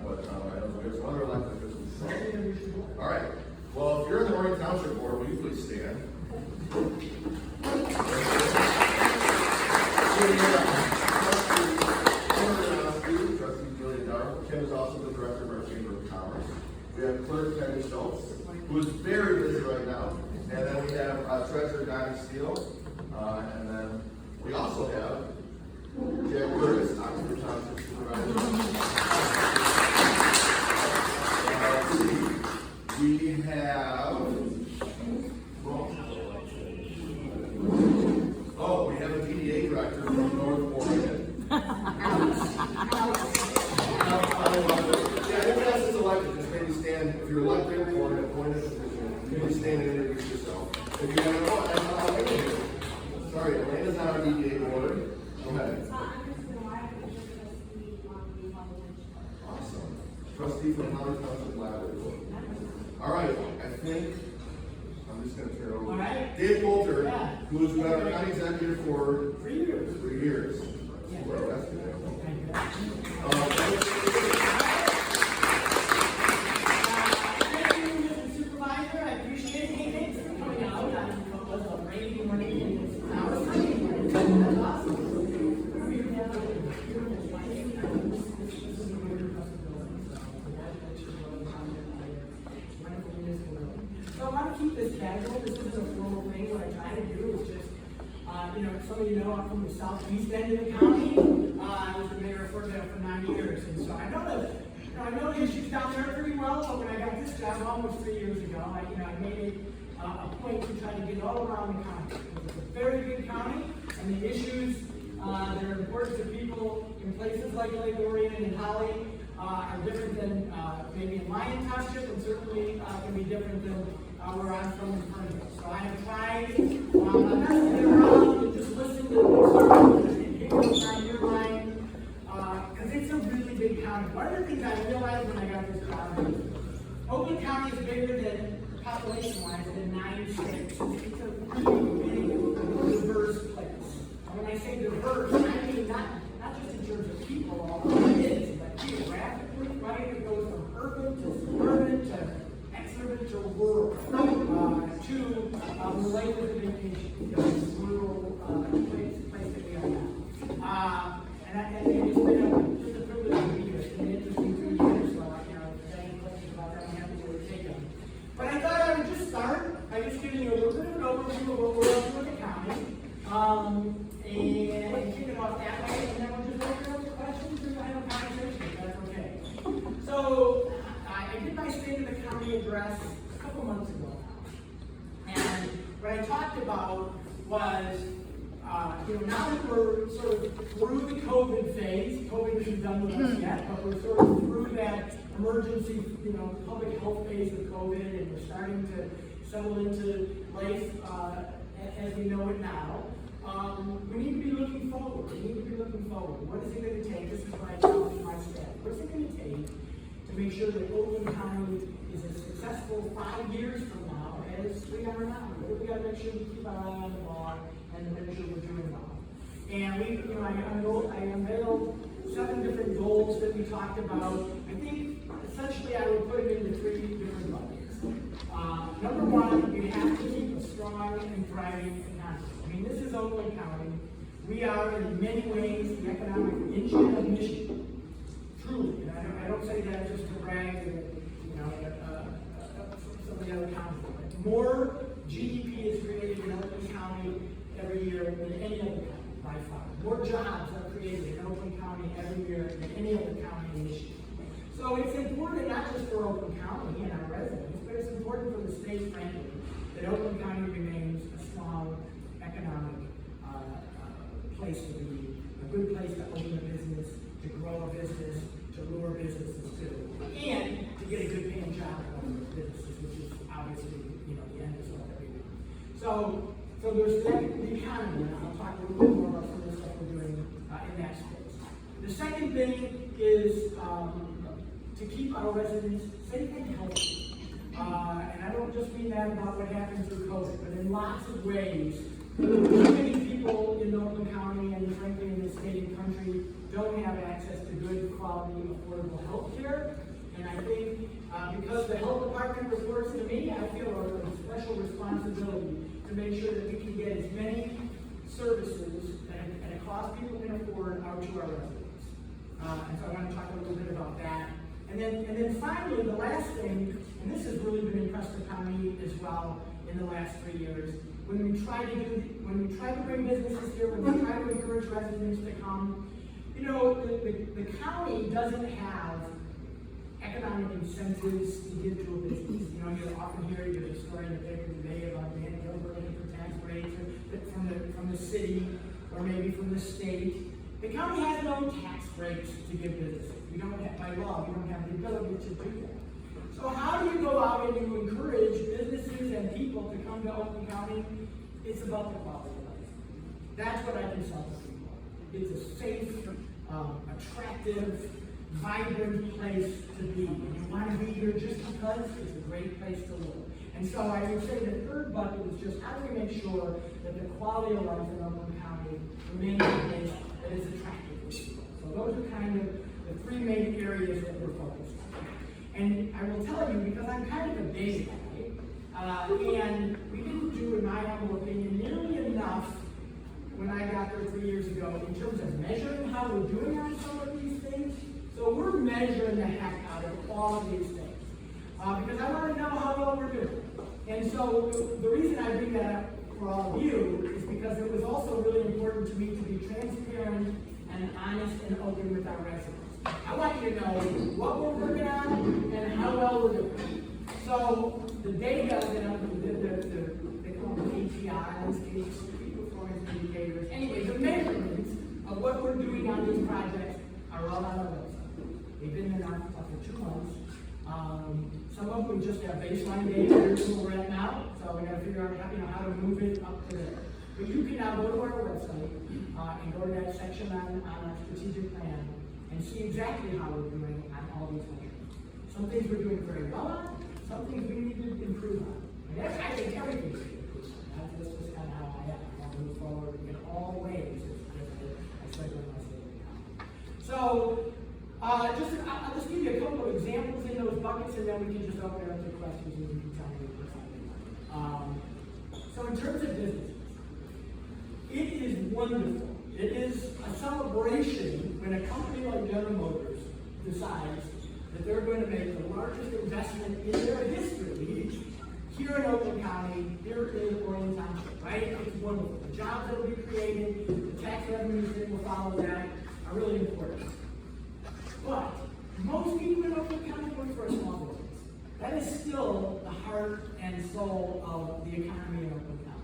not, but I know there's some other elected officials. All right. Well, if you're in the Orange Township Board, will you please stand? Kim is also the director of our Chamber of Commerce. We have Clerk Penny Schultz, who is very busy right now. And then we have Treasurer Donnie Steele. And then we also have Jack Curtis, Oxford Township Supervisor. We have, we have a DDA director from North Oregon. Everyone else is elected, just maybe stand, if you're elected or an appointed position, maybe stand and introduce yourself. If you have sorry, Elena's not a DDA board. Go ahead. Awesome. Trustee from Howard Township Library. All right, I think I'm just going to turn it over. All right. Dave Coulter, who has been our county executive for 3 years. 3 years. Yeah. Well, that's good. Supervisor, I appreciate it. Thanks for coming out. It was a rainy morning. That's awesome. So I want to keep this casual. This isn't a formal thing. What I try to do is just, some of you know I'm from the southeast end of the county. I was the mayor of Fordale for 9 years, and so I know the issues down there pretty well. But when I got this job almost 3 years ago, I made it a point to try to get all around the county. It's a very big county, and the issues that are important to people in places like Lake Orion and Holly are different than maybe in Lyon Township, and certainly can be different than where I'm from in Fernville. So I have tried not to get around and just listen to the and hear what's on your mind, because it's a really big county. One of the things I realized when I got this job is Oakland County is bigger than population-wise than 9 states. It's a really big, diverse place. And when I say diverse, I mean not just in terms of people, although it is, but geographically, right? It goes from urban to suburban to exurban to rural, to related communication, rural place that we are now. And it's been just a privilege to be here. It's been interesting 3 years, so if there's any questions about that, I'm happy to take them. But I thought I would just start by just giving you a little bit of an overview of what we're up to in the county, and kick it off that way, and then we'll just open up the questions and have a conversation, if that's okay. So, I did my State of the County address a couple months ago now. And what I talked about was, now that we're sort of through the COVID phase, COVID isn't done with us yet, but we're sort of through that emergency, public health phase of COVID, and we're starting to settle into life as we know it now. We need to be looking forward. What is it going to take? This is what I tell my staff. What's it going to take to make sure that Oakland County is as successful 5 years from now as we are now? We got to make sure we keep our eye on the ball and make sure we're doing well. And I unveiled 7 different goals that we talked about. I think essentially I would put it into 3 different buckets. Number 1, we have to keep a strong and thriving economy. This is Oakland County. We are in many ways the economic engine of Michigan. Truly. And I don't say that just to brag some of the other counties. More GDP is created in Oakland County every year than any other county, by far. More jobs are created in Oakland County every year than any other county in Michigan. So it's important not just for Oakland County and our residents, but it's important for the state, frankly, that Oakland County remains a strong economic place to be, a good place to open a business, to grow a business, to lure businesses to, and to get a good paying job at one of those businesses, which is obviously, the end result that we do. So there's the economy, and I'll talk a little bit more about some of the stuff we're doing in that space. The second thing is to keep our residents safe and healthy. And I don't just mean that about what happened through COVID, but in lots of ways, Too many people in Oakland County and frankly in the state and country don't have access to good, quality, affordable health care. And I think because the health department reports to me, I feel a special responsibility to make sure that we can get as many services at a cost people can afford out to our residents. And so I want to talk a little bit about that. And then finally, the last thing, and this has really been impressed upon me as well in the last 3 years, when we try to bring businesses here, when we try to encourage residents to come, you know, the county doesn't have economic incentives to give to a business. You know, you often hear a story in the paper today about Dan Gilbert looking for tax rates from the city or maybe from the state. The county has no tax breaks to give businesses. We don't have, by law, we don't have the ability to do that. So how do you go out and you encourage businesses and people to come to Oakland County? It's about the quality of life. That's what I can sell to people. It's a safe, attractive, vibrant place to be. And you want to be here just because it's a great place to live. And so I would say the third bucket is just how do we make sure that the quality of life in Oakland County remains a place that is attractive for people. So those are kind of the three main areas that we're focused on. And I will tell you, because I'm kind of a data guy, and we didn't do, in my humble opinion, nearly enough when I got there 3 years ago in terms of measuring how we're doing on some of these things. So we're measuring the heck out of all of these things. Because I want to know how well we're doing. And so the reason I bring that up for all of you is because it was also really important to me to be transparent and honest and open with our residents. I want you to know what we're working on and how well we're doing. So the data that they call them KPIs, key performance indicators. Anyway, the measurements of what we're doing on these projects are all on our website. They've been there now for 2 months. Some of them just have baseline data. Here's where we're at now. So we got to figure out how to move it up to there. But you can now go to our website and go to that section on our strategic plan and see exactly how we're doing on all these measures. Some things we're doing very well on, some things we need to improve on. And that's, I think, everything we should improve on. That's just kind of how I am. I want to move forward in all ways, especially when I say it. So, I'll just give you a couple of examples in those buckets, and then we can just open it up to questions and you can tell me what's happening. So in terms of businesses, it is wonderful. It is a celebration when a company like General Motors decides that they're going to make the largest investment in their history here in Oakland County, here in Orange Township, right? It's wonderful. The jobs that will be created, the tax revenues that will follow that are really important. But most people in Oakland County work for a small business. That is still the heart and soul of the economy in Oakland County.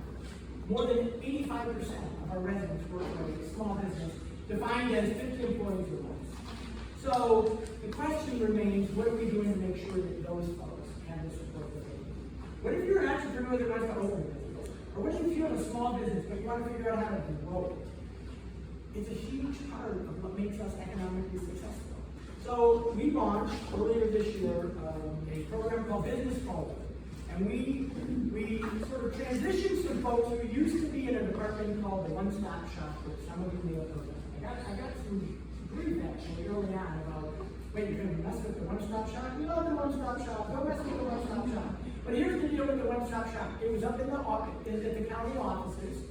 More than 85% of our residents work for a small business defined as 50 employees or less. So the question remains, what are we doing to make sure that those folks have the support that they need? What if you're an entrepreneur that wants to open a business? Or what if you have a small business but you want to figure out how to grow it? It's a huge part of what makes us economically successful. So we launched earlier this year a program called Business Coulter. And we sort of transitioned some folks who used to be in a department called the One-Stop Shop, which some of you may have heard of. I got some grief actually early on about, wait, you're going to mess with the One-Stop Shop? We love the One-Stop Shop. Don't mess with the One-Stop Shop. But here's the deal with the One-Stop Shop. It was up in the county offices.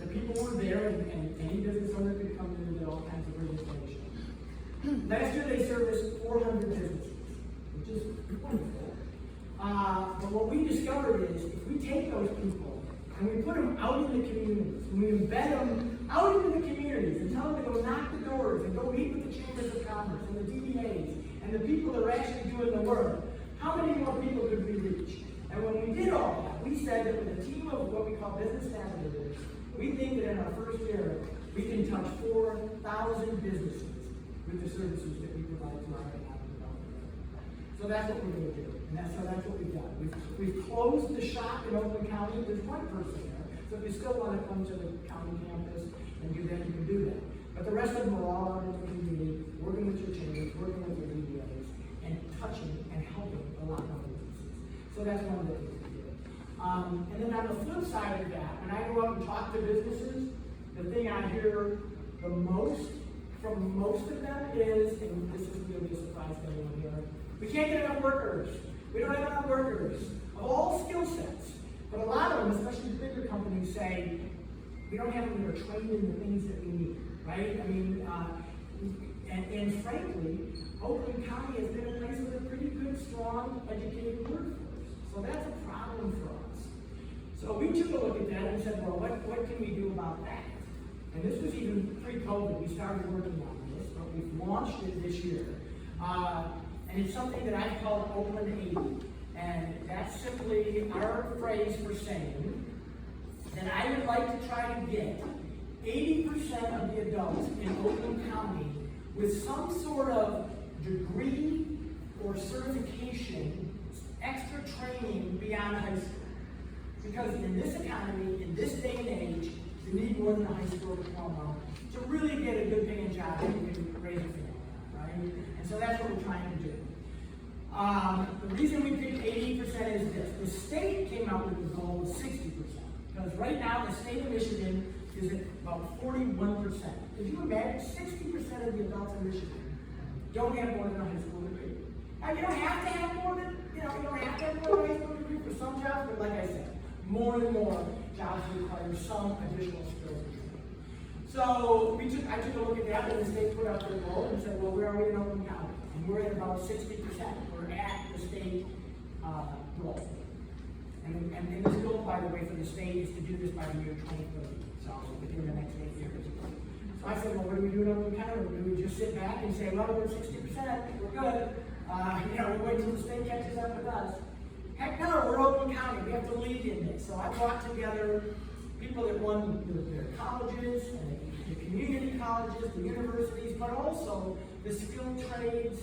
The people were there, and any business owner could come in and do all kinds of registration. Last year they serviced 400 businesses, which is wonderful. But what we discovered is if we take those people and we put them out in the communities, and we embed them out into the communities and tell them to go knock the doors and go meet with the chambers of commerce and the DBAs and the people that are actually doing the work, how many more people could we reach? And when we did all that, we said that with a team of what we call business navigators, we think that in our first year, we can touch 4,000 businesses with the services that we provide to our economic development. So that's what we're going to do, and that's what we've done. We've closed the shop in Oakland County. There's one person there, so if you still want to come to the county campus and do that, you can do that. But the rest of them are all out in the community, working with your chambers, working with your DBAs, and touching and helping a lot of businesses. So that's one of the things we did. And then on the flip side of that, when I go out and talk to businesses, the thing I hear the most from most of them is, and this isn't going to be a surprise to anyone here, we can't get enough workers. We don't have enough workers of all skill sets. But a lot of them, especially the bigger companies, say, we don't have them that are trained in the things that we need, right? I mean, and frankly, Oakland County has been a place with a pretty good, strong, educated workforce. So that's a problem for us. So we took a look at that and said, well, what can we do about that? And this was even pre-COVID. We started working on this, but we've launched it this year. And it's something that I call Oakland 80. And that's simply our phrase for saying that I would like to try to get 80% of the adults in Oakland County with some sort of degree or certification, extra training beyond high school. Because in this economy, in this day and age, you need more than a high school diploma to really get a good paying job and you can raise a family, right? And so that's what we're trying to do. The reason we picked 80% is this. The state came out with the goal of 60%. Because right now, the state of Michigan is at about 41%. Could you imagine 60% of the adults in Michigan don't have more than a high school degree? Now, you don't have to have more than, you don't have to have more than a high school degree for some jobs, but like I said, more and more jobs require some additional skills. So I took a look at that, and the state put out their goal and said, well, where are we in Oakland County? And we're at about 60%. We're at the state goal. And this goal, by the way, for the state is to do this by the year 2030. So within the next 8 years. So I said, well, what do we do in Oakland County? Do we just sit back and say, well, we're at 60%, we're good. We'll wait until the state catches up with us. Heck no, we're Oakland County. We have to lead in this. So I brought together people that run their colleges, and the community colleges, the universities, but also the skilled trades,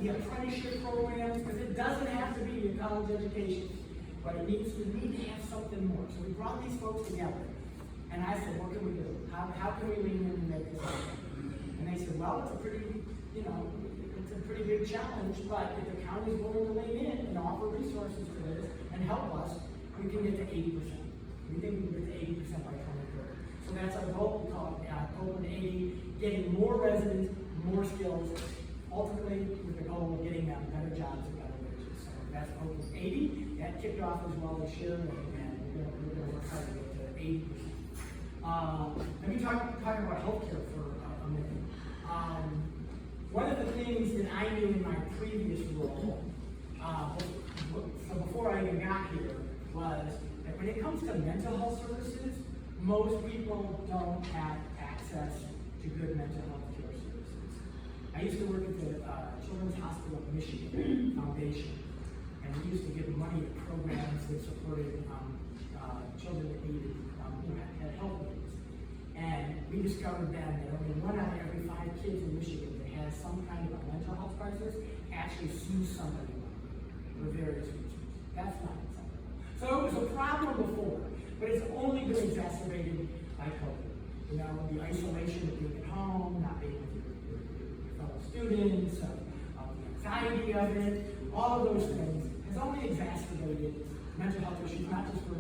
the apprenticeship programs, because it doesn't have to be a college education, but we need to have something more. So we brought these folks together, and I said, what can we do? How can we lean in and make this happen? And they said, well, it's a pretty big challenge, but if the county is willing to lean in and offer resources for this and help us, we can get to 80%. We think we can get to 80% by 2030. So that's our goal. We call it Oakland 80, getting more residents, more skills, ultimately with the goal of getting them better jobs and better wages. So that's Oakland 80. That kicked off as well this year, and we're going to work hard to get to 80%. Let me talk about healthcare for a minute. One of the things that I knew in my previous role, so before I even got here, was that when it comes to mental health services, most people don't have access to good mental health care services. I used to work at the Children's Hospital of Michigan Foundation, and we used to give money to programs that supported children that needed had health needs. And we discovered then that only 1 out of every 5 kids in Michigan that has some kind of a mental health crisis actually sees somebody for various reasons. That's not acceptable. So it was a problem before, but it's only been exacerbated by COVID. The isolation of being at home, not being with your fellow students, the anxiety of it, all of those things has only exacerbated mental health issues, not just for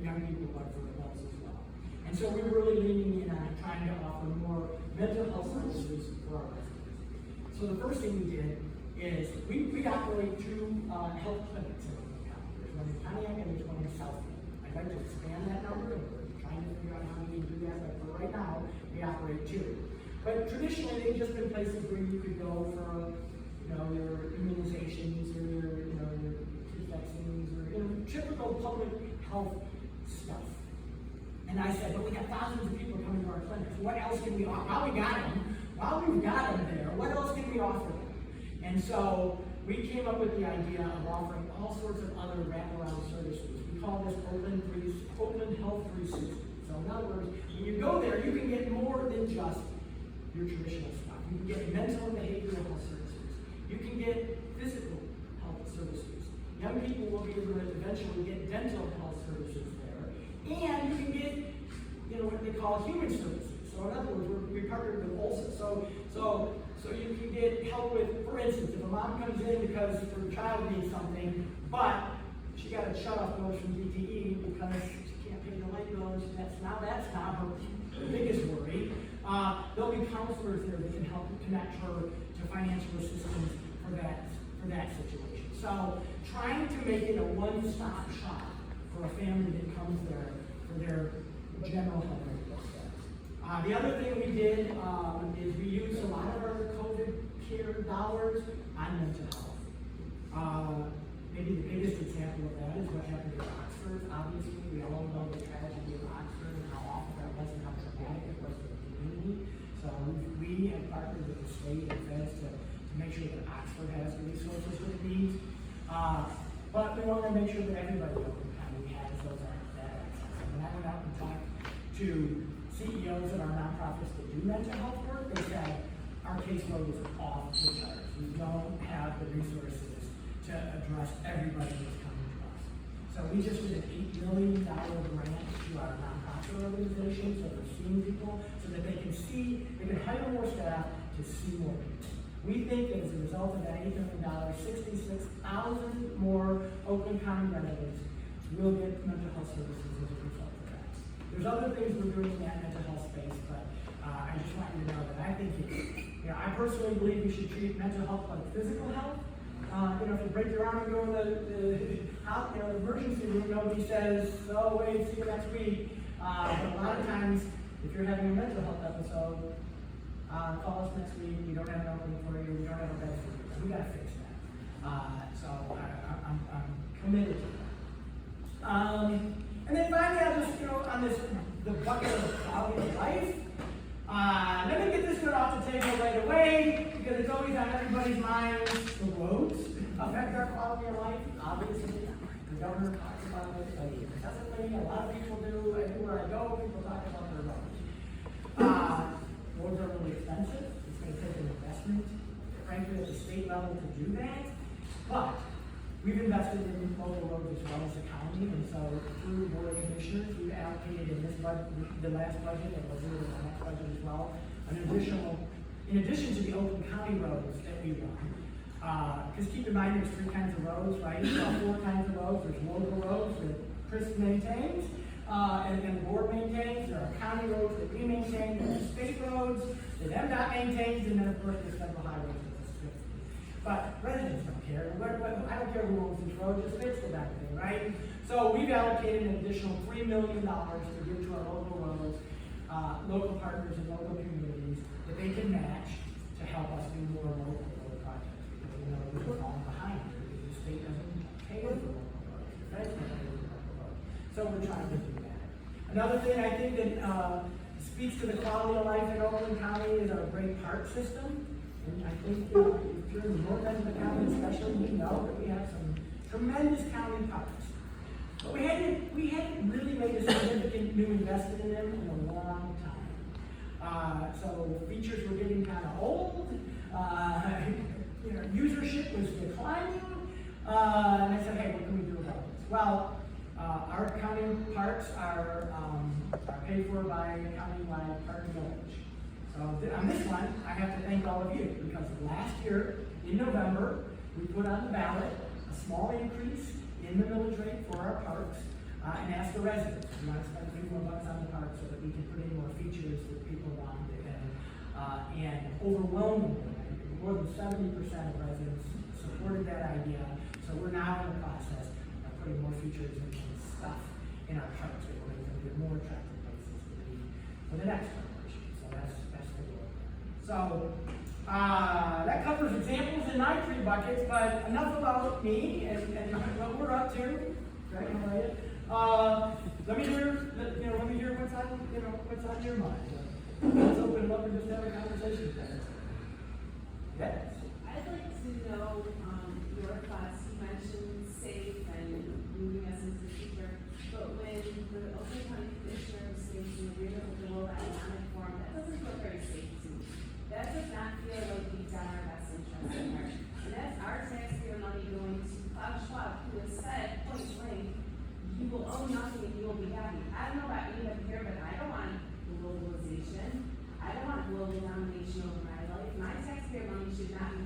young people, but for adults as well. And so we're really leaning in on trying to offer more mental health services for our residents. So the first thing we did is we operate 2 health clinics in Oakland County. There's one in Pontiac and there's one in Southfield. I'd like to expand that number, and we're trying to figure out how we can do that, but for right now, we operate 2. But traditionally, they've just been places where you could go for, your immunizations or your kid vaccines or typical public health stuff. And I said, but we got thousands of people coming to our clinics. What else can we offer? While we've got them there, what else can we offer them? And so we came up with the idea of offering all sorts of other wraparound services. We call this Oakland Health 360. So in other words, when you go there, you can get more than just your traditional stuff. You can get mental and behavioral health services. You can get physical health services. Young people will be able to eventually get dental health services there. And you can get, what they call human services. So in other words, we partnered with Olson. So you can get help with, for instance, if a mom comes in because her child needs something, but she got a shut-off notice from DTE because she can't pay the light bills. That's not her biggest worry. There'll be counselors there that can help connect her to financial assistance for that situation. So trying to make it a one-stop shop for a family that comes there for their general health. The other thing we did is we used a lot of our COVID care dollars on mental health. Maybe the biggest example of that is what happened in Oxford. Obviously, we all know the tragedy of Oxford and how awful that was and how traumatic it was for the community. So we have partnered with the state and feds to make sure that Oxford has the resources that it needs. But we want to make sure that everybody in Oakland County has that access. And when I went out and talked to CEOs of our nonprofits that do mental health work, they said our caseload is off the charts. We don't have the resources to address everybody that's coming to us. So we just did an $8 million grant to our nonprofit organization, so they're seeing people, so that they can hire more staff to see more people. We think that as a result of that $8 million, 66,000 more Oakland County residents will get mental health services as a result of that. There's other things we're doing in that mental health space, but I just want you to know that I think I personally believe we should treat mental health like physical health. If you break your arm and go in the emergency room, nobody says, "Oh, wait, see you next week." But a lot of times, if you're having a mental health episode, call us next week. We don't have an opening for you. We don't have a bed for you. We got to fix that. So I'm committed to that. And then finally, I'll just on the bucket of quality of life. Let me get this one off the table right away because it's always on everybody's minds. The roads affect our quality of life. Obviously, the governor talks about it incessantly. A lot of people do. Everywhere I go, people talk about their roads. Roads are really expensive. It's going to take an investment, frankly, at the state level to do that. But we've invested in local roads as well as the county, and so through the Board of Commissioners, we've allocated in this budget, the last budget, and we'll do it in the next budget as well, in addition to the Oakland County roads that we run. Because keep in mind, there's 3 kinds of roads, right? There's 4 kinds of roads. There's local roads that Chris maintains, and the board maintains. There are county roads that we maintain. There are state roads that MDOT maintains, and then of course there's federal highways. But residents don't care. I don't care who owns this road, just fix the damn thing, right? So we've allocated an additional $3 million to give to our local roads, local partners and local communities that they can match to help us do more local road projects. Because we're falling behind here because the state doesn't pay for local roads. The feds don't pay for local roads. So we're trying to do that. Another thing I think that speaks to the quality of life in Oakland County is our great park system. And I think if you're in the north end of the county especially, you know that we have some tremendous county parks. But we hadn't really made a significant new investment in them in a long time. So features were getting kind of old. Usership was declining. And I said, hey, what can we do about this? Well, our county parks are paid for by a countywide park village. So on this one, I have to thank all of you because last year in November, we put on the ballot a small increase in the millage rate for our parks and asked the residents, we want to spend a few more bucks on the park so that we can put in more features that people want. And overwhelmingly, more than 70% of residents supported that idea. So we're now in the process of putting more features and stuff in our parks that we're going to get more attractive places to be for the next generation. So that's the goal. So that covers examples in my 3 buckets, but enough about me and what we're up to. Greg, how are you? Let me hear what's on your mind. Let's open it up and just have a conversation together. Yes. I'd like to know your thoughts. You mentioned safe and moving us into the future, but when the Oakland County Commissioner was making an agreement with the World Economic Forum, that doesn't feel very safe to me. That does not feel like we've done our best interest in there. And that's our taxpayer money going to Klaus Schwab, who has said point blank, you will own nothing and you will be happy. I don't know about anybody here, but I don't want globalization. I don't want global domination over my life. My taxpayer money should not be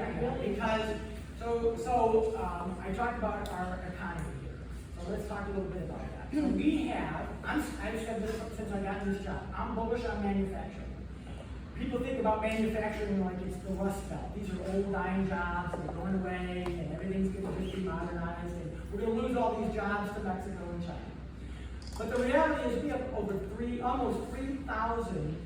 China, because, I talked about our economy here, so let's talk a little bit about that. So we have, I've said this since I got in this job, I'm bullish on manufacturing. People think about manufacturing like it's the Rust Belt. These are old dying jobs, they're going away, and everything's going to be modernized, and we're going to lose all these jobs to Mexico and China. But the reality is we have almost 3,000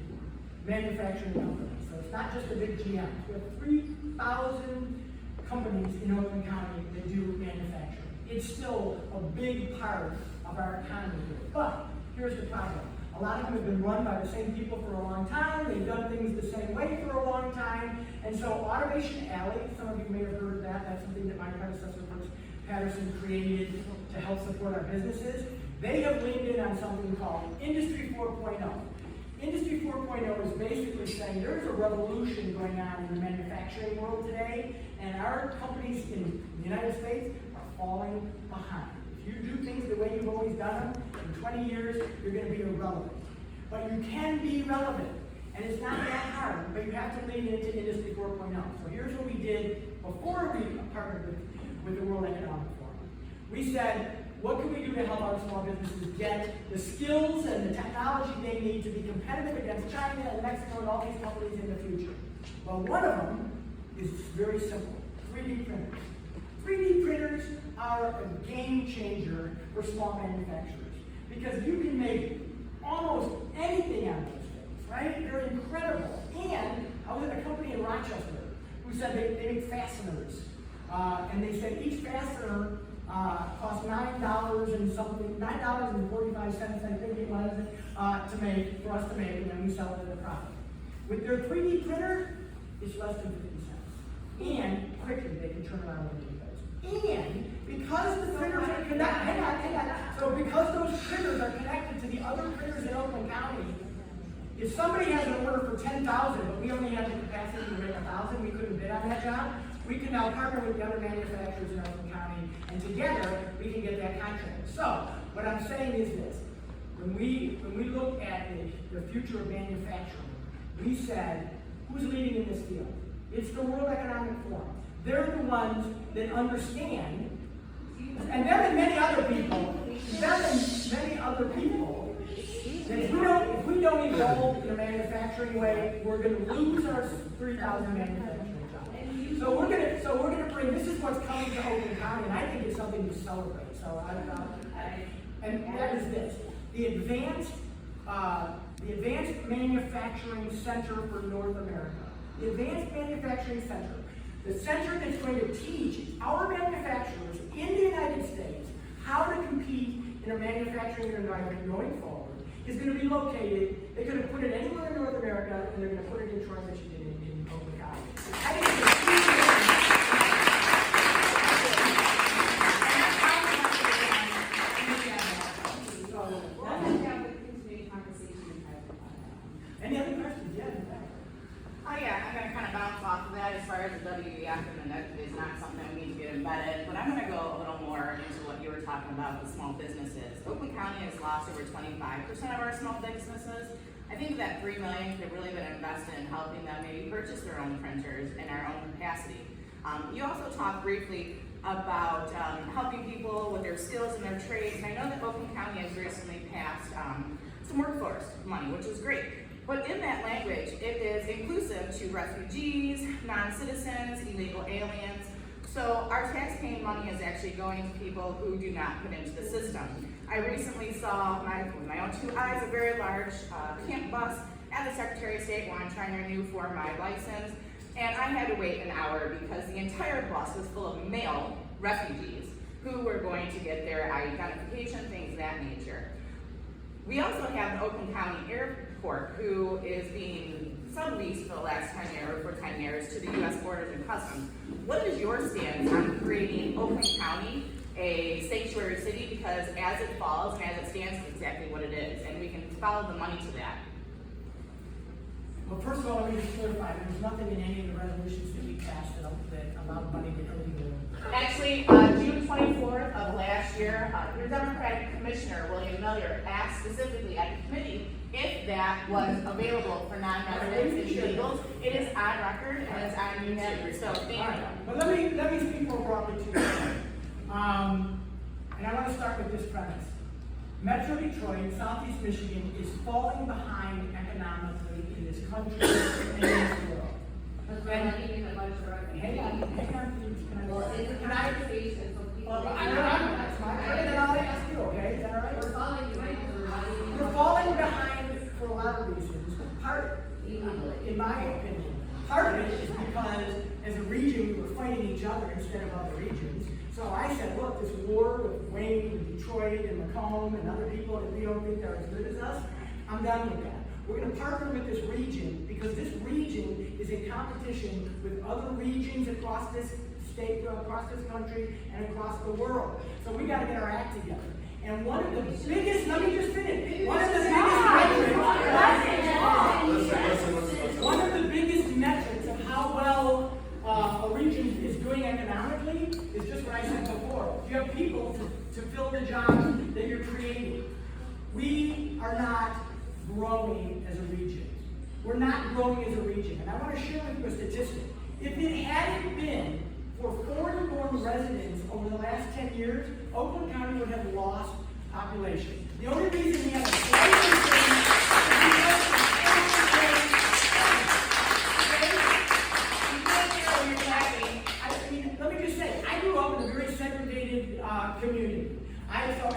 manufacturing companies. So it's not just the big GMs. We have 3,000 companies in Oakland County that do manufacturing. It's still a big part of our economy here. But here's the problem. A lot of them have been run by the same people for a long time. They've done things the same way for a long time. And so Automation Alley, some of you may have heard of that. That's something that my predecessor, Bruce Patterson, created to help support our businesses. They have leaned in on something called Industry 4.0. Industry 4.0 is basically saying there's a revolution going on in the manufacturing world today, and our companies in the United States are falling behind. If you do things the way you've always done them, in 20 years, you're going to be irrelevant. But you can be relevant, and it's not that hard, but you have to lean into Industry 4.0. So here's what we did before we partnered with the World Economic Forum. We said, what can we do to help our small businesses get the skills and the technology they need to be competitive against China and Mexico and all these companies in the future? Well, one of them is very simple, 3D printers. 3D printers are a game changer for small manufacturers because you can make almost anything on those things, right? They're incredible. And I was at a company in Rochester who said they make fasteners. And they said each fastener costs $9 and something, $9.45, I think it was, to make, for us to make, and then we sell it at a profit. With their 3D printer, it's less than 50 cents. And quickly, they can turn around and do those. And because the printers are connected, so because those printers are connected to the other printers in Oakland County, if somebody has an order for 10,000, but we only have the capacity to make 1,000, we couldn't bid on that job, we can now partner with the other manufacturers in Oakland County, and together we can get that contract. So, what I'm saying is this. When we look at the future of manufacturing, we said, who's leading in this field? It's the World Economic Forum. They're the ones that understand, and them and many other people, that if we don't evolve in a manufacturing way, we're going to lose our 3,000 manufacturing jobs. So we're going to bring. This is what's coming to Oakland County, and I think it's something to celebrate. So and that is this: the Advanced Manufacturing Center for North America. The Advanced Manufacturing Center, the center that's going to teach our manufacturers in the United States how to compete in a manufacturing environment going forward, is going to be located. They're going to put it anywhere in North America, and they're going to put it in Troy, Michigan, in Oakland County. I think it's a huge Any other questions? Yeah, in fact. Oh yeah, I'm going to kind of bounce off of that as far as the WEF, and that is not something we need to get embedded, but I'm going to go a little more into what you were talking about with small businesses. Oakland County has lost over 25% of our small businesses. I think that $3 million could have really been invested in helping them maybe purchase their own printers in our own capacity. You also talked briefly about helping people with their skills and their trades. And I know that Oakland County has recently passed some workforce money, which is great. But in that language, it is inclusive to refugees, non-citizens, illegal aliens. So our tax-paying money is actually going to people who do not put into the system. I recently saw, with my own two eyes, a very large camp bus at the Secretary of State while I'm trying to renew for my license. And I had to wait an hour because the entire bus was full of male refugees who were going to get their identification, things of that nature. We also have the Oakland County Airport, who is being subleased for the last 10 years, for 10 years to the U.S. Borders and Customs. What is your stance on creating Oakland County a sanctuary city? Because as it falls and as it stands, it's exactly what it is, and we can follow the money to that. Well, first of all, let me just clarify, there's nothing in any of the resolutions that we passed that allowed money to illegal. Actually, June 24th of last year, your Democratic Commissioner, William Miller, asked specifically at the committee if that was available for non-residents and illegals. It is on record and it's on YouTube, so thank you. But let me speak more broadly to you. And I want to start with this premise. Metro Detroit, Southeast Michigan is falling behind economically in this country and in this world. Hang on, please. Well, it's a Can I? conversation, so people. Well, that's my credit, and I'll ask you, okay? Is that all right? We're following you, right? We're falling behind for a lot of reasons. Part, in my opinion, part of it is because as a region, we're fighting each other instead of other regions. So I said, look, this war with Wayne and Detroit and Macomb and other people that we don't think are as good as us, I'm done with that. We're going to partner with this region because this region is in competition with other regions across this state, across this country, and across the world. So we got to get our act together. And one of the biggest, let me just finish. One of the biggest metrics of how well a region is doing economically is just what I said before. You have people to fill the jobs that you're creating. We are not growing as a region. We're not growing as a region. And I want to share with you a statistic. If it hadn't been for foreign-born residents over the last 10 years, Oakland County would have lost population. The only reason we have a slight increase let me just say, I grew up in a very segregated community.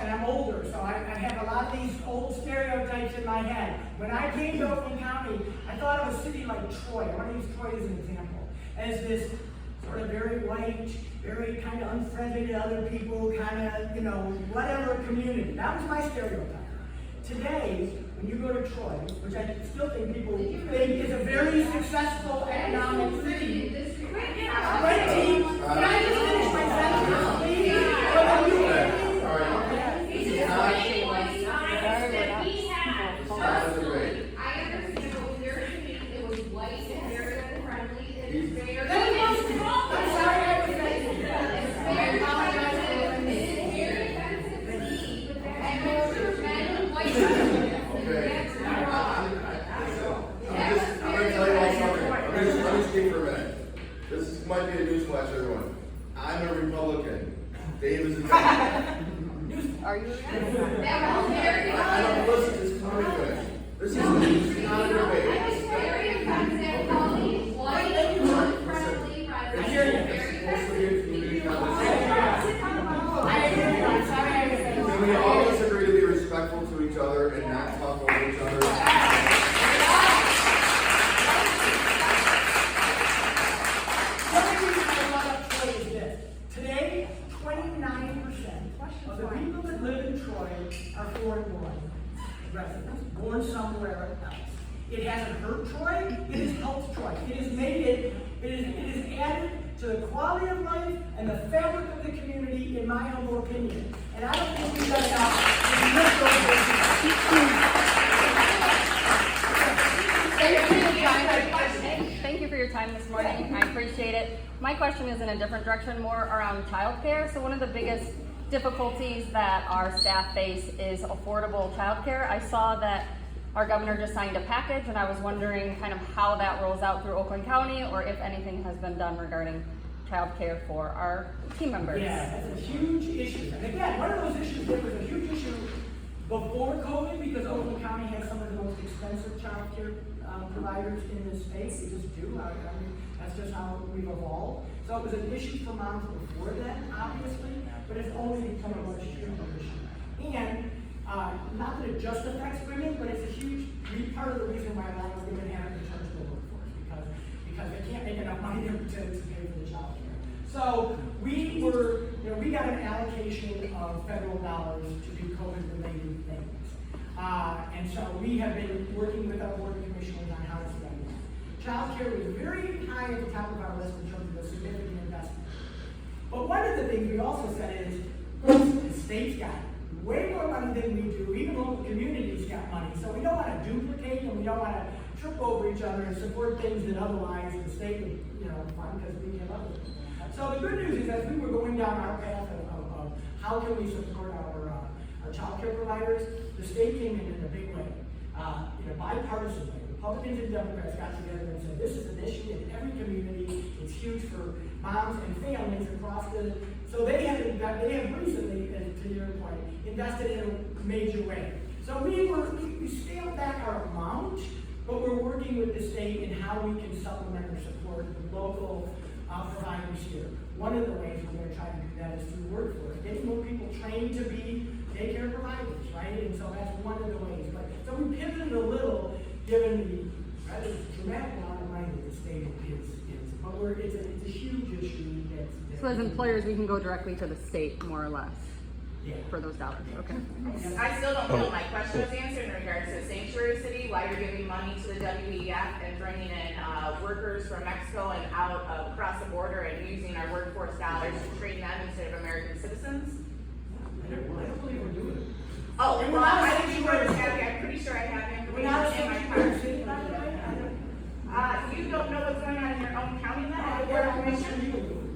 And I'm older, so I have a lot of these old stereotypes in my head. When I came to Oakland County, I thought of a city like Troy. I want to use Troy as an example. As this sort of very white, very kind of unfriendly to other people, kind of, whatever community. That was my stereotype. Today, when you go to Troy, which I still think people think is a very successful economic city. Can I just finish my sentence, please? I understand, but when you're saying it was white and very unfriendly, it is very. I'm sorry, I was saying that. It's very offensive, it is very offensive to me, and those are men and white people. I'm going to tell you all something. Let me speak for a minute. This might be a newsflash, everyone. I'm a Republican. Dave is a Democrat. Are you? That was very. I don't listen to this comment. This is not a debate. It's very offensive, calling white unfriendly residents. It's supposed to be a community conversation. Can we all just agree to be respectful to each other and not talk over each other? Today, 29% of the people that live in Troy are foreign-born residents, born somewhere else. It hasn't hurt Troy, it has helped Troy. It has made it has added to the quality of life and the fabric of the community, in my humble opinion. And I don't think we've done enough to lift Thank you for your time this morning. I appreciate it. My question is in a different direction, more around childcare. So one of the biggest difficulties that our staff face is affordable childcare. I saw that our governor just signed a package, and I was wondering kind of how that rolls out through Oakland County, or if anything has been done regarding childcare for our team members. Yeah, that's a huge issue. And again, one of those issues that was a huge issue before COVID, because Oakland County has some of the most expensive child care providers in the state. We just do. I mean, that's just how we've evolved. So it was an issue for moms before then, obviously, but it's only become a much huger issue. And not that it just affects women, but it's a huge part of the reason why a lot of women haven't returned to the workforce, because they can't make enough money to pay for the child care. So we got an allocation of federal dollars to do COVID-related things. And so we have been working with our board of commissioners on how to spend that. Child care was very high at the top of our list in terms of a significant investment. But one of the things we also said is, the state's got way more money than we do, even local communities got money. So we don't want to duplicate and we don't want to trip over each other and support things that otherwise the state would, fund because we have others. So the good news is, as we were going down our path of how can we support our child care providers, the state came in a big way. bipartisan way. Republicans and Democrats got together and said, this is an issue in every community. It's huge for moms and families across the, so they have recently, and to your point, invested in a major way. So we scaled back our amount, but we're working with the state in how we can supplement or support the local providers here. One of the ways we're going to try to do that is through workforce, getting more people trained to be daycare providers, right? And so that's one of the ways. But so we pivoted a little, given the rather dramatic amount of money that the state is. But it's a huge issue. So as employers, we can go directly to the state, more or less, for those dollars. Okay. I still don't feel my question was answered in regards to Sanctuary City, why you're giving money to the WEF and bringing in workers from Mexico and out across the border and using our workforce dollars to train them instead of American citizens? I don't believe we're doing it. Oh, well, I think you were happy. I'm pretty sure I have information in my car. You don't know what's going on in your own county then?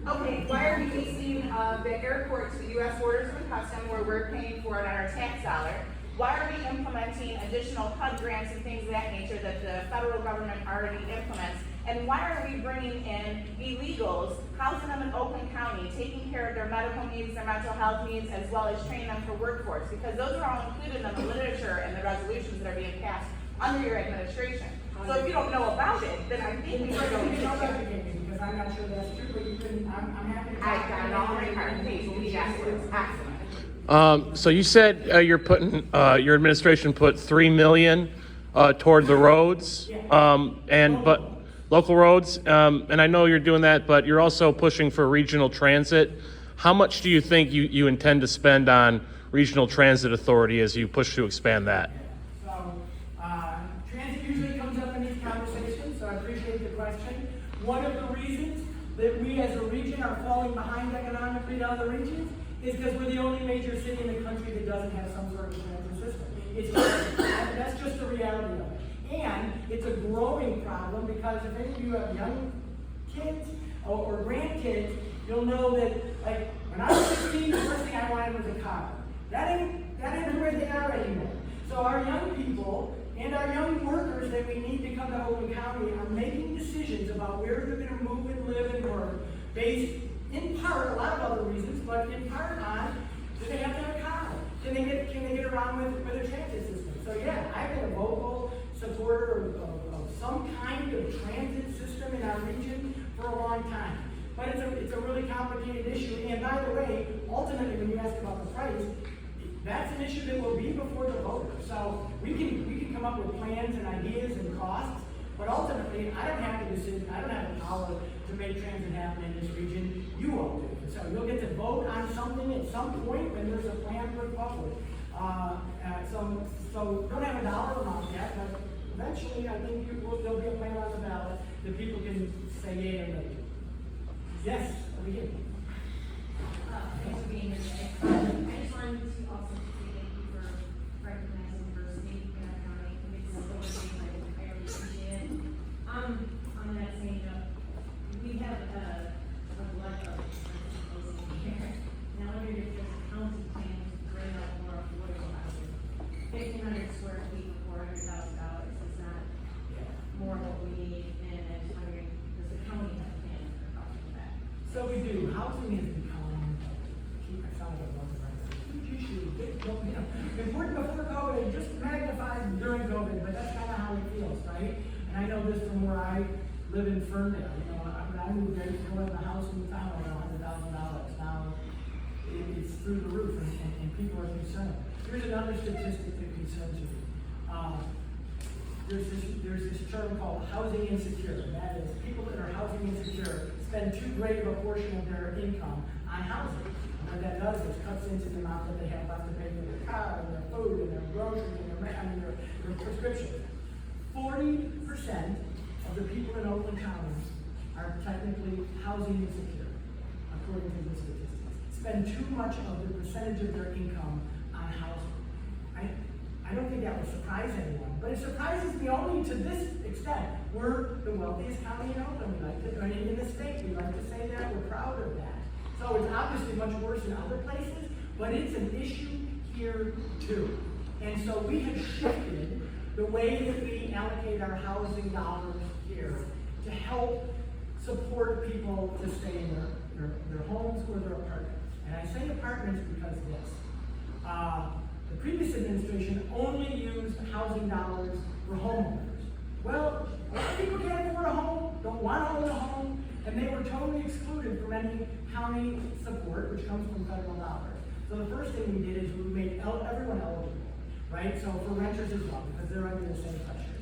Okay, why are we leasing the airport to the U.S. Borders and Customs where we're paying for it on our tax dollar? Why are we implementing additional HUD grants and things of that nature that the federal government already implements? And why are we bringing in illegals, housing them in Oakland County, taking care of their medical needs, their mental health needs, as well as training them for workforce? Because those are all included in the literature and the resolutions that are being passed under your administration. So if you don't know about it, then I think we should go into it. Because I'm not sure that's true, but you can, I'm happy to. I got it all in my card, please, please ask it. Excellent. So you said you're putting, your administration put $3 million toward the roads, but local roads, and I know you're doing that, but you're also pushing for regional transit. How much do you think you intend to spend on regional transit authority as you push to expand that? So, transit usually comes up in these conversations, so I appreciate the question. One of the reasons that we as a region are falling behind economically to other regions is because we're the only major city in the country that doesn't have some sort of transit system. That's just the reality of it. And it's a growing problem because if any of you have young kids or grandkids, you'll know that, like, when I was 16, the first thing I wanted was a car. That ain't where they are anymore. So our young people and our young workers that we need to come to Oakland County are making decisions about where they're going to move and live and work based, in part, a lot of other reasons, but in part on, do they have to have a car? Can they get around with a transit system? So yeah, I've been a vocal supporter of some kind of transit system in our region for a long time. But it's a really complicated issue. And by the way, ultimately, when you ask about the price, that's an issue that will be before the voters. So we can come up with plans and ideas and costs, but ultimately, I don't have the decision. I don't have the power to make transit happen in this region. You all do. So you'll get to vote on something at some point when there's a plan put forward. So don't have a dollar amount yet, but eventually, I think there'll be a plan on the ballot that people can say yay or nay. Yes, we do. Thanks for being here today. I just wanted to also say thank you for recognizing diversity in our county. It's so amazing. I really appreciate it. On that same note, we have a blood of here. Now, I wonder if there's a county plan to bring up more affordable housing. 1,500 square feet for $400,000 is not more what we need, and I was wondering, does the county have a plan for that? So we do. Housing has become, keep my sound up, huge issue. Important before COVID, just magnified during COVID, but that's kind of how it feels, right? And I know this from where I live in Ferndale. You know, when I moved there, to go in the house in the town around $100,000. Now it's through the roof, and people are concerned. Here's another statistic that concerns me. There's this term called housing insecure. And that is, people that are housing insecure spend too great of a portion of their income on housing. And what that does is cuts into the amount that they have left to pay for their car and their food and their groceries and their prescriptions. 40% of the people in Oakland County are technically housing insecure, according to the statistics. Spend too much of the percentage of their income on housing. I don't think that would surprise anyone, but it surprises me only to this extent. We're the wealthiest county in Oakland. In the state, we like to say that. We're proud of that. So it's obviously much worse in other places, but it's an issue here too. And so we have shifted the way that we allocate our housing dollars here to help support people to stay in their homes or their apartments. And I say apartments because of this. The previous administration only used housing dollars for homeowners. Well, a lot of people can't afford a home, don't want to own a home, and they were totally excluded from any county support, which comes from federal dollars. So the first thing we did is we made everyone eligible, right? So for renters as well, because they're under the same pressure.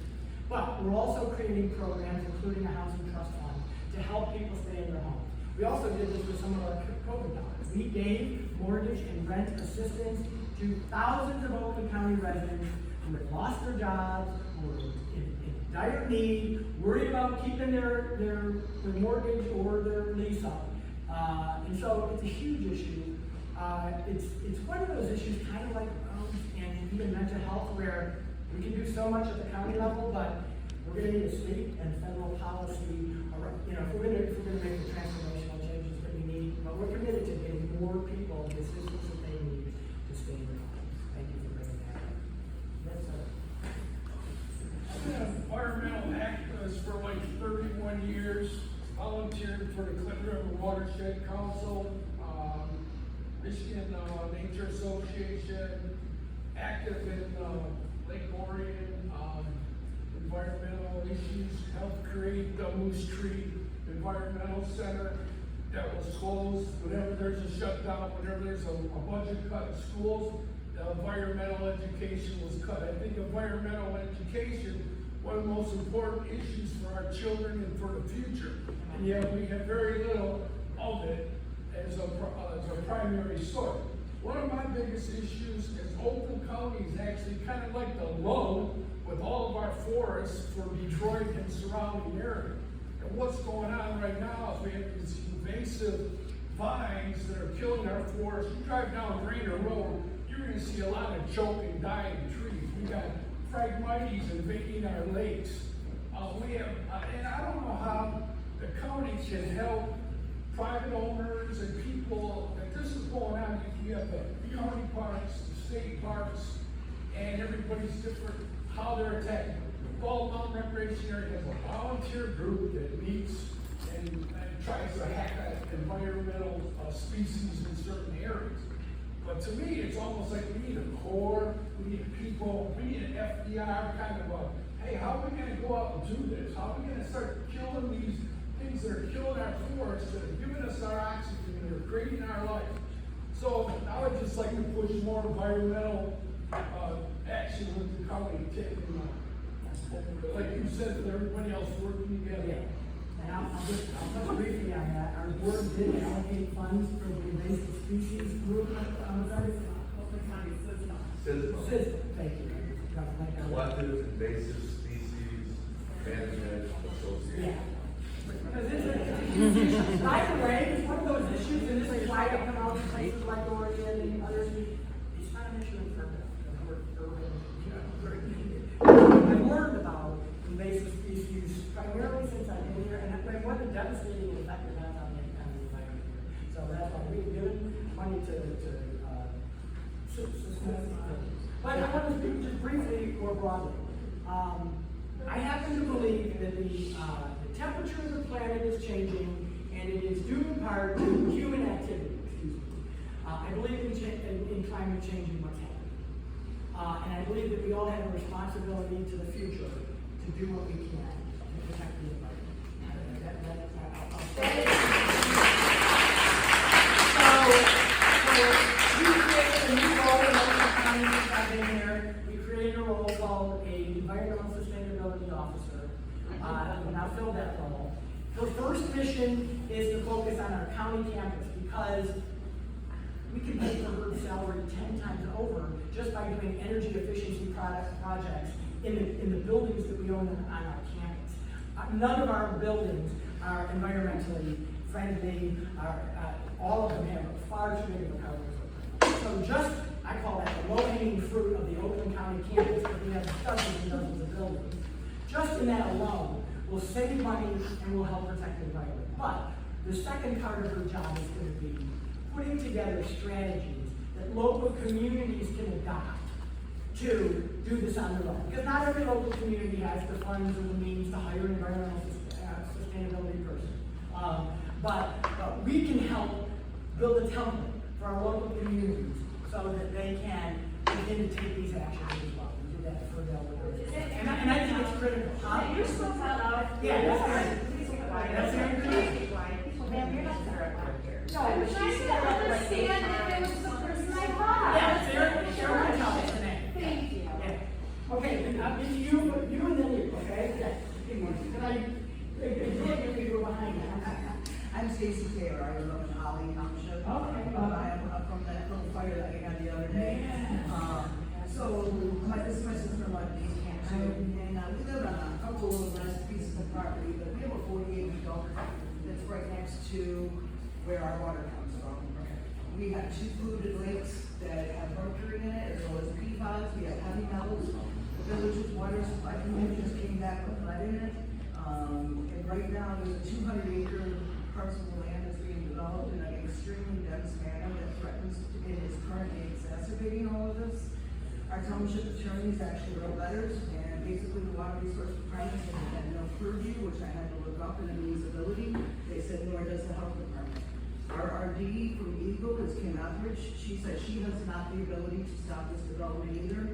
But we're also creating programs, including a housing trust fund, to help people stay in their homes. We also did this with some of our COVID dollars. We gave mortgage and rent assistance to thousands of Oakland County residents who had lost their jobs, who were in dire need, worried about keeping their mortgage or their lease up. And so it's a huge issue. It's one of those issues kind of like and even mental health, where we can do so much at the county level, but we're going to need a state and federal policy. If we're going to make the transformational changes that we need, but we're committed to getting more people the assistance that they need to stay in their homes. Thank you for bringing that up. Yes, sir. I've been an environmental activist for like 31 years, volunteered for the Clinton River Watershed Council, Michigan Nature Association, active in Lake Orion, environmental issues, helped create the Moose Tree Environmental Center that was closed. Whenever there's a shutdown, whenever there's a budget cut in schools, the environmental education was cut. I think environmental education, one of the most important issues for our children and for the future. And yet we have very little of it as a primary source. One of my biggest issues is Oakland County is actually kind of like the low with all of our forests for Detroit and surrounding area. And what's going on right now is we have these invasive vines that are killing our forests. You drive down Grainer Road, you're going to see a lot of choking, dying trees. We got Phragmites invading our lakes. And I don't know how the county can help private owners and people, that this is going on. You have the county parks, the state parks, and everybody's different, how they're attacking. The Bald Mountain Recreation Area has a volunteer group that meets and tries to hack at environmental species in certain areas. But to me, it's almost like we need a core, we need people, we need an FDR kind of a, hey, how are we going to go out and do this? How are we going to start killing these things that are killing our forests, that are giving us our oxygen, that are creating our life? So I would just like to push more environmental action with the county taking, like you said, with everybody else working together. Yeah. And I'll touch briefly on that. Our board did allocate funds for the invasive species group. Oakland County System. Thank you. Collective Invasive Species Management Association. Yeah. Because it's a huge issue. By the way, it's one of those issues, and this is why I come out in places like Oregon and others. It's not an issue in Florida. I've learned about invasive species primarily since I've been here, and what a devastating effect it has on the environment here. So that's why we've given money to but I want to speak just briefly more broadly. I happen to believe that the temperature of the planet is changing, and it is due in part to human activity. I believe in climate change and what's happening. And I believe that we all have a responsibility to the future to do what we can to protect the environment. So we created a new role in Oakland County since I've been here. We created a role called an environmental sustainability officer. And I'll fill that role. The first mission is to focus on our county campus, because we can pay for her salary 10 times over just by doing energy efficiency projects in the buildings that we own on our campus. None of our buildings are environmentally friendly. All of them have a far too big of a carbon footprint. So just, I call that the low-hanging fruit of the Oakland County campus, because we have dozens and dozens of buildings. Just in that alone will save money and will help protect the environment. But the second part of her job is going to be putting together strategies that local communities can adopt to do this on their own. Because not every local community has the funds or the means to hire an environmental sustainability person. But we can help build a template for our local communities so that they can begin to take these actions as well. We did that for and I think it's critical. You're supposed to know. Yeah, that's right. That's Aaron. Ma'am, you're not the reporter. No, I was trying to understand if it was the person I thought. Yeah, Sarah Thomas, the name. Thank you. Yeah. Okay, and I'm into you and then you, okay? Can I, if you go behind me. I'm Stacy Taylor, I live in Holly Township. Okay. I'm from that little fire that we had the other day. Yeah. This is my sister-in-law, Dave Coulter, and we live on a couple of nice pieces of property, but we have a 48-week dog that's right next to where our water comes from. We have 2 polluted lakes that have mercury in it, as well as PFAS, we have heavy metals. The village's water supply committee just came back with lead in it. And right now, there's a 200-acre parcel of land that's being developed in an extremely dense manner that threatens, it is currently exacerbating all of this. Our township attorneys actually wrote letters, and basically the water resource department had no purview, which I had to look up in admissibility. They said, nor does the health department. Our RD from Eagle is Kim Etheridge. She said she has not the ability to stop this development either.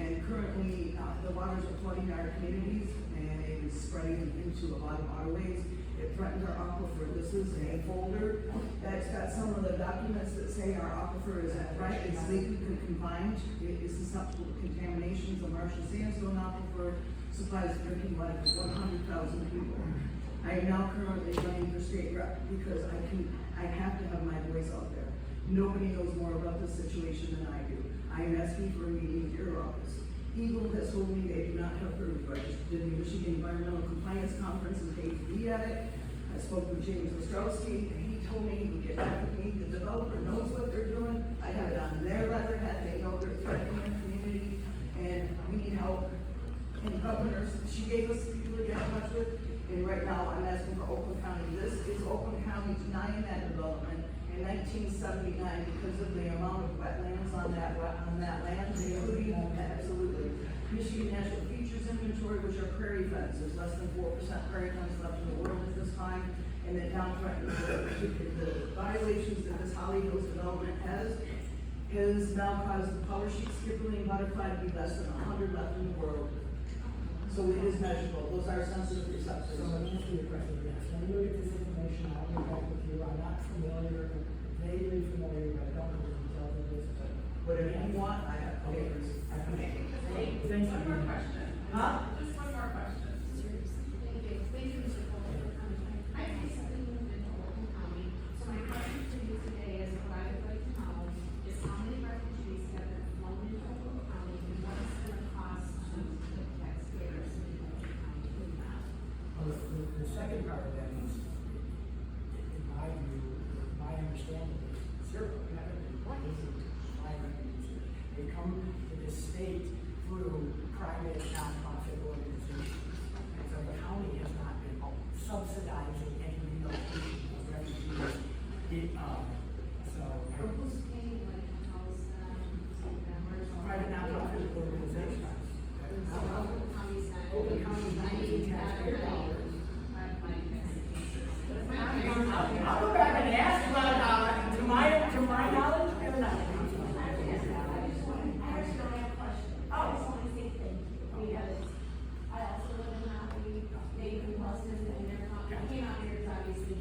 And currently, the waters are flooding our communities, and it is spreading into a lot of waterways. It threatens our aquifer. This is a folder that's got some of the documents that say our aquifer is at threat. It's legally confined. It is susceptible to contaminations. The Martian sandstone aquifer supplies drinking water for 100,000 people. I am now currently running for state rep because I have to have my voice out there. Nobody knows more about this situation than I do. I am asking for a meeting with your office. Eagle has told me they do not have purview. I just did the Michigan Environmental Compliance Conference and paid to be at it. I spoke with James Ostrowski, and he told me he would get back with me. The developer knows what they're doing. I have it on their letterhead. They know they're threatening the community, and we need help. And governors, she gave us people to get in touch with. And right now, I'm asking for Oakland County. This is Oakland County denying that development in 1979 because of the amount of wetlands on that land, including absolutely Michigan Natural Features Inventory, which are prairie fence. There's less than 4% prairie fence left in the world at this time, and that now threatens the violations that this Holly Hills development has now caused the power sheet skipperling butterfly to be less than 100 left in the world. So it is measurable. Those are sensitive receptors. So let me ask you a question, yes. Let me look at this information, I'll get back with you. I'm not familiar, vaguely familiar, but I don't know the details of this, but. Whatever you want, I have papers. Thank you. One more question. Huh? Just one more question. Thank you. Thank you, Mr. Coulter, for coming tonight. I recently moved into Oakland County, so my question to you today is what I would like to know is how many refugees have been flown into Oakland County and what it's going to cost to the taxpayers in Oakland County to do that? Well, the second part of that is, in my view, my understanding is zero. We haven't been placing my refugees. They come to the state through private nonprofit organizations. And so the county has not been subsidizing any relocation of refugees. Who's paying, like, how's, members? Private nonprofit organizations. So Oakland County's not. Oakland County's not using taxpayer dollars. I'll go back and ask, but to my knowledge, they're not. I just want to say thank you, because I also live in Holly, Dave and Weston, and they're not, I came out here to obviously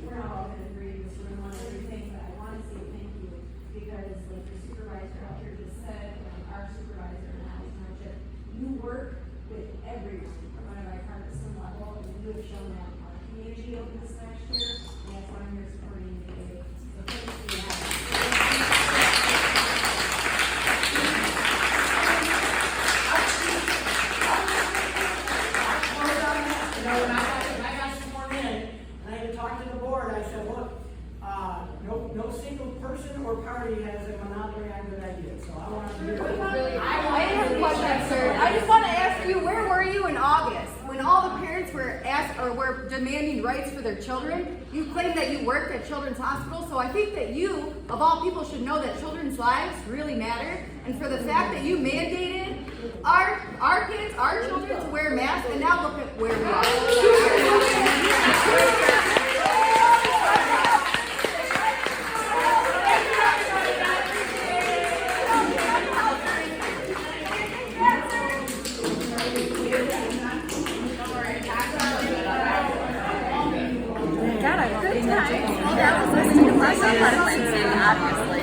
we're not all gonna agree in this room on everything, but I want to say thank you, because like the supervisor out here just said, and our supervisor in Holly Township, you work with everyone, from a bipartisan level, and you have shown that our community over this last year, and that's why I'm here supporting you today. So thank you. When I got sworn in, and I had to talk to the board, I said, look, no single person or party has a monopoly on good ideas, so I want to hear. I have a question, sir. I just want to ask you, where were you in August when when all the parents were demanding rights for their children, you claimed that you worked at Children's Hospital. So I think that you, of all people, should know that children's lives really matter. And for the fact that you mandated our kids, our children, to wear masks, and now look at where we are. Obviously.